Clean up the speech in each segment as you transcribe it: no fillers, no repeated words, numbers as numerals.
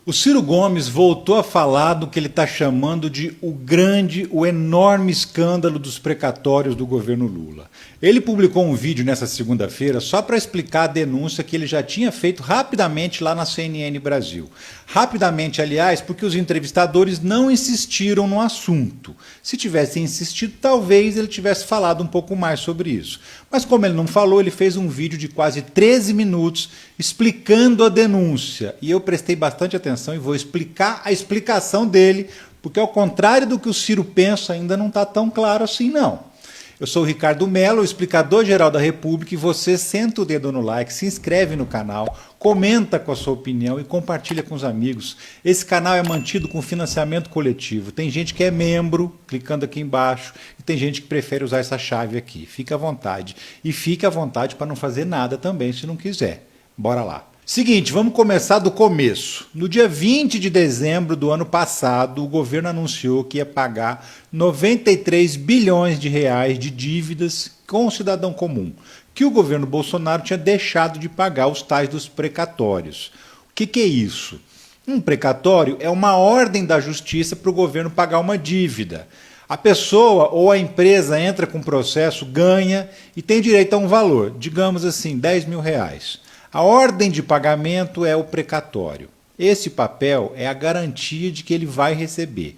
O Ciro Gomes voltou a falar do que ele está chamando de o enorme escândalo dos precatórios do governo Lula. Ele publicou um vídeo nessa segunda-feira só para explicar a denúncia que ele já tinha feito rapidamente lá na CNN Brasil. Rapidamente, aliás, porque os entrevistadores não insistiram no assunto. Se tivessem insistido, talvez ele tivesse falado um pouco mais sobre isso. Mas como ele não falou, ele fez um vídeo de quase 13 minutos explicando a denúncia. E eu prestei bastante atenção e vou explicar a explicação dele, porque ao contrário do que o Ciro pensa, ainda não está tão claro assim não. Eu sou o Ricardo Mello, o explicador-geral da República, e você senta o dedo no like, se inscreve no canal, comenta com a sua opinião e compartilha com os amigos. Esse canal é mantido com financiamento coletivo. Tem gente que é membro, clicando aqui embaixo, e tem gente que prefere usar essa chave aqui. Fique à vontade. E fique à vontade para não fazer nada também, se não quiser. Bora lá. Seguinte, vamos começar do começo. No dia 20 de dezembro do ano passado, o governo anunciou que ia pagar 93 bilhões de reais de dívidas com o cidadão comum, que o governo Bolsonaro tinha deixado de pagar os tais dos precatórios. O que é isso? Um precatório é uma ordem da justiça para o governo pagar uma dívida. A pessoa ou a empresa entra com um processo, ganha e tem direito a um valor, digamos assim, 10 mil reais. A ordem de pagamento é o precatório. Esse papel é a garantia de que ele vai receber.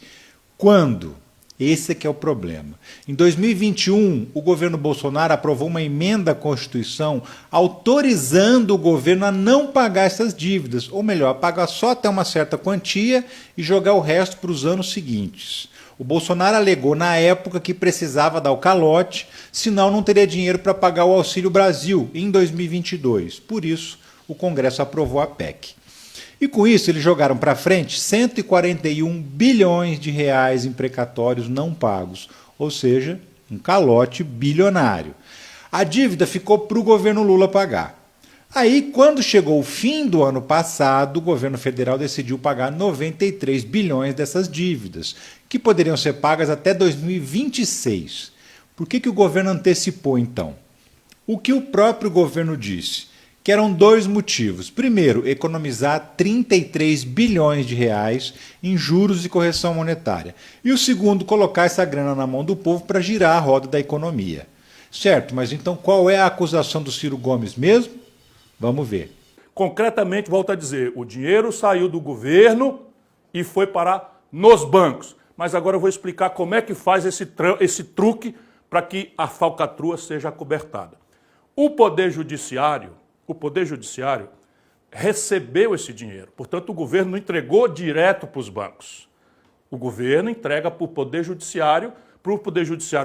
Quando? Esse é que é o problema. Em 2021, o governo Bolsonaro aprovou uma emenda à Constituição autorizando o governo a não pagar essas dívidas, ou melhor, pagar só até uma certa quantia e jogar o resto para os anos seguintes. O Bolsonaro alegou na época que precisava dar o calote, senão não teria dinheiro para pagar o Auxílio Brasil em 2022. Por isso, o Congresso aprovou a PEC. E com isso, eles jogaram para frente 141 bilhões de reais em precatórios não pagos, ou seja, um calote bilionário. A dívida ficou para o governo Lula pagar. Aí, quando chegou o fim do ano passado, o governo federal decidiu pagar 93 bilhões dessas dívidas, que poderiam ser pagas até 2026. Por que o governo antecipou, então? O que o próprio governo disse? Que eram dois motivos. Primeiro, economizar 33 bilhões de reais em juros e correção monetária. E o segundo, colocar essa grana na mão do povo para girar a roda da economia. Certo, mas então qual é a acusação do Ciro Gomes mesmo? Vamos ver. Concretamente, volto a dizer, o dinheiro saiu do governo e foi parar nos bancos. Mas agora eu vou explicar como é que faz esse truque para que a falcatrua seja acobertada. O Poder Judiciário recebeu esse dinheiro. Portanto, o governo não entregou direto para os bancos. O governo entrega para o Poder Judiciário,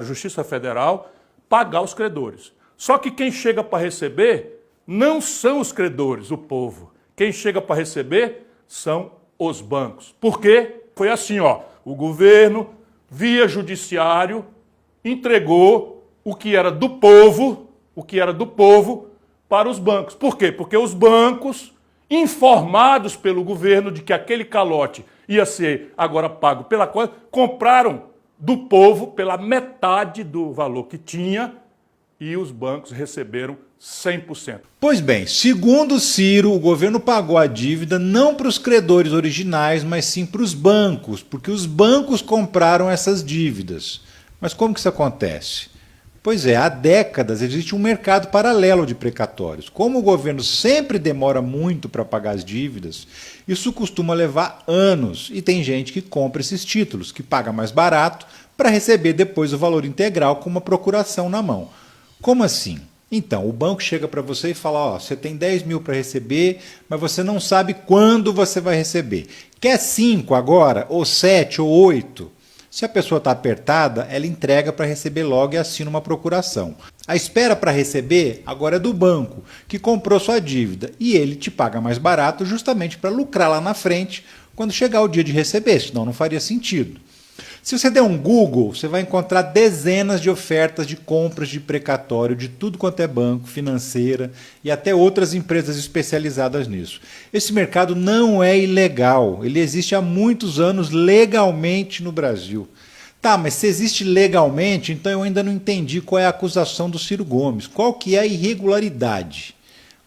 Justiça Federal, pagar os credores. Só que quem chega para receber não são os credores, o povo. Quem chega para receber são os bancos. Por quê? Foi assim, ó. O governo, via judiciário, entregou o que era do povo para os bancos. Por quê? Porque os bancos, informados pelo governo de que aquele calote ia ser agora pago pela coisa, compraram do povo pela metade do valor que tinha e os bancos receberam 100%. Pois bem, segundo Ciro, o governo pagou a dívida não para os credores originais, mas sim para os bancos, porque os bancos compraram essas dívidas. Mas como que isso acontece? Pois é, há décadas existe um mercado paralelo de precatórios. Como o governo sempre demora muito para pagar as dívidas, isso costuma levar anos e tem gente que compra esses títulos, que paga mais barato para receber depois o valor integral com uma procuração na mão. Como assim? Então, o banco chega para você e fala, ó, você tem 10 mil para receber, mas você não sabe quando você vai receber. Quer 5 agora, ou 7, ou 8? Se a pessoa está apertada, ela entrega para receber logo e assina uma procuração. A espera para receber agora é do banco, que comprou sua dívida, e ele te paga mais barato justamente para lucrar lá na frente quando chegar o dia de receber, senão não faria sentido. Se você der um Google, você vai encontrar dezenas de ofertas de compras de precatório de tudo quanto é banco, financeira e até outras empresas especializadas nisso. Esse mercado não é ilegal, ele existe há muitos anos legalmente no Brasil. Tá, mas se existe legalmente, então eu ainda não entendi qual é a acusação do Ciro Gomes. Qual que é a irregularidade?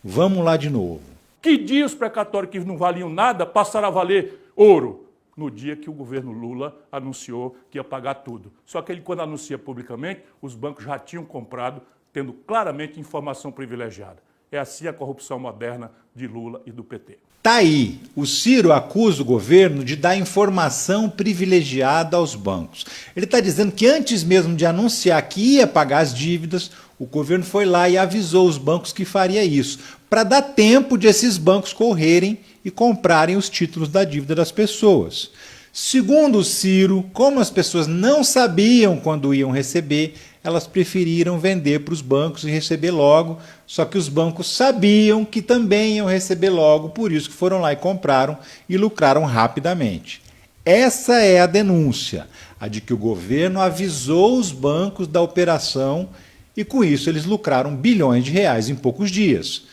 Vamos lá de novo. Que dia os precatórios que não valiam nada passaram a valer ouro? No dia que o governo Lula anunciou que ia pagar tudo. Só que ele, quando anuncia publicamente, os bancos já tinham comprado, tendo claramente informação privilegiada. É assim a corrupção moderna de Lula e do PT. Tá aí, o Ciro acusa o governo de dar informação privilegiada aos bancos. Ele está dizendo que antes mesmo de anunciar que ia pagar as dívidas, o governo foi lá e avisou os bancos que faria isso, para dar tempo de esses bancos correrem e comprarem os títulos da dívida das pessoas. Segundo o Ciro, como as pessoas não sabiam quando iam receber, elas preferiram vender para os bancos e receber logo, só que os bancos sabiam que também iam receber logo, por isso que foram lá e compraram e lucraram rapidamente. Essa é a denúncia, a de que o governo avisou os bancos da operação e com isso eles lucraram bilhões de reais em poucos dias.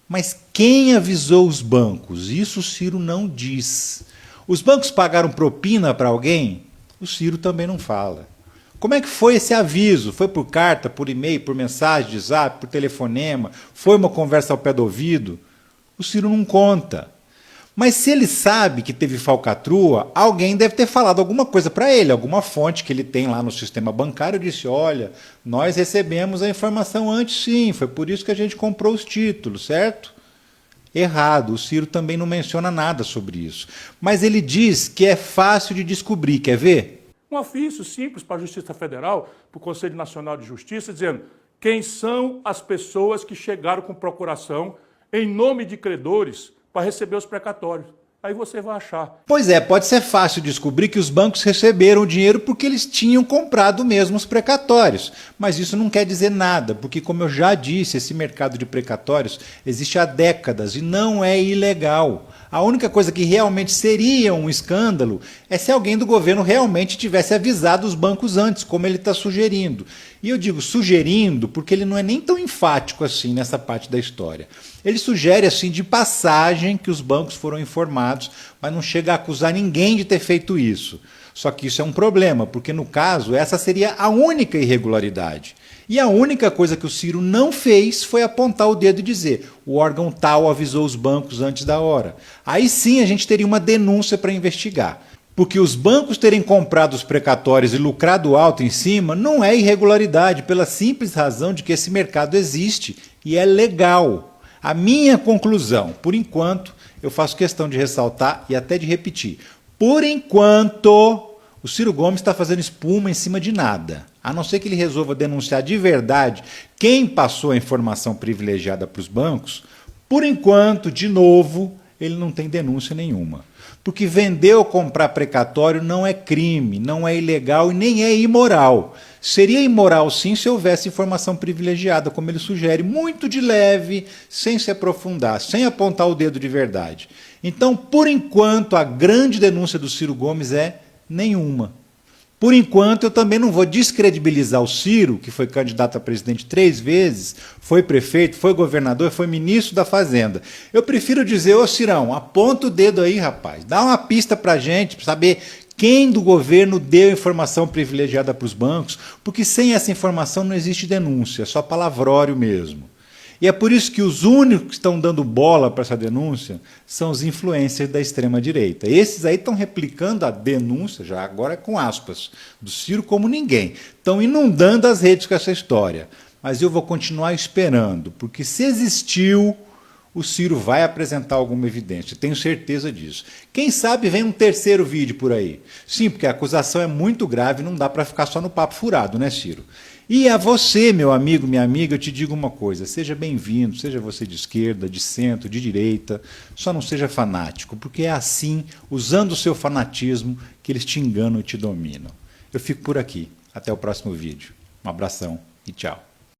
Mas quem avisou os bancos? Isso o Ciro não diz. Os bancos pagaram propina para alguém? O Ciro também não fala. Como é que foi esse aviso? Foi por carta, por e-mail, por mensagem de zap, por telefonema? Foi uma conversa ao pé do ouvido? O Ciro não conta. Mas se ele sabe que teve falcatrua, alguém deve ter falado alguma coisa para ele, alguma fonte que ele tem lá no sistema bancário disse, olha, nós recebemos a informação antes sim, foi por isso que a gente comprou os títulos, certo? Errado, o Ciro também não menciona nada sobre isso. Mas ele diz que é fácil de descobrir, quer ver? Um ofício simples para a Justiça Federal, para o Conselho Nacional de Justiça, dizendo quem são as pessoas que chegaram com procuração em nome de credores para receber os precatórios. Aí você vai achar. Pois é, pode ser fácil descobrir que os bancos receberam o dinheiro porque eles tinham comprado mesmo os precatórios. Mas isso não quer dizer nada, porque como eu já disse, esse mercado de precatórios existe há décadas e não é ilegal. A única coisa que realmente seria um escândalo é se alguém do governo realmente tivesse avisado os bancos antes, como ele está sugerindo. E eu digo sugerindo porque ele não é nem tão enfático assim nessa parte da história. Ele sugere assim de passagem que os bancos foram informados, mas não chega a acusar ninguém de ter feito isso. Só que isso é um problema, porque no caso essa seria a única irregularidade. E a única coisa que o Ciro não fez foi apontar o dedo e dizer o órgão tal avisou os bancos antes da hora. Aí sim a gente teria uma denúncia para investigar. Porque os bancos terem comprado os precatórios e lucrado alto em cima não é irregularidade, pela simples razão de que esse mercado existe e é legal. A minha conclusão, por enquanto, eu faço questão de ressaltar e até de repetir. Por enquanto, o Ciro Gomes está fazendo espuma em cima de nada. A não ser que ele resolva denunciar de verdade quem passou a informação privilegiada para os bancos, por enquanto, de novo, ele não tem denúncia nenhuma. Porque vender ou comprar precatório não é crime, não é ilegal e nem é imoral. Seria imoral sim se houvesse informação privilegiada, como ele sugere, muito de leve, sem se aprofundar, sem apontar o dedo de verdade. Então, por enquanto, a grande denúncia do Ciro Gomes é nenhuma. Por enquanto, eu também não vou descredibilizar o Ciro, que foi candidato a presidente 3 vezes, foi prefeito, foi governador, foi ministro da Fazenda. Eu prefiro dizer, ô Cirão, aponta o dedo aí, rapaz, dá uma pista pra gente, pra saber quem do governo deu informação privilegiada para os bancos, porque sem essa informação não existe denúncia, é só palavrório mesmo. E é por isso que os únicos que estão dando bola para essa denúncia são os influencers da extrema-direita. Esses aí estão replicando a denúncia, já agora com aspas, do Ciro como ninguém. Estão inundando as redes com essa história. Mas eu vou continuar esperando, porque se existiu, o Ciro vai apresentar alguma evidência. Tenho certeza disso. Quem sabe vem um terceiro vídeo por aí. Sim, porque a acusação é muito grave e não dá para ficar só no papo furado, né, Ciro? E a você, meu amigo, minha amiga, eu te digo uma coisa, seja bem-vindo, seja você de esquerda, de centro, de direita, só não seja fanático, porque é assim, usando o seu fanatismo, que eles te enganam e te dominam. Eu fico por aqui, até o próximo vídeo. Um abração e tchau.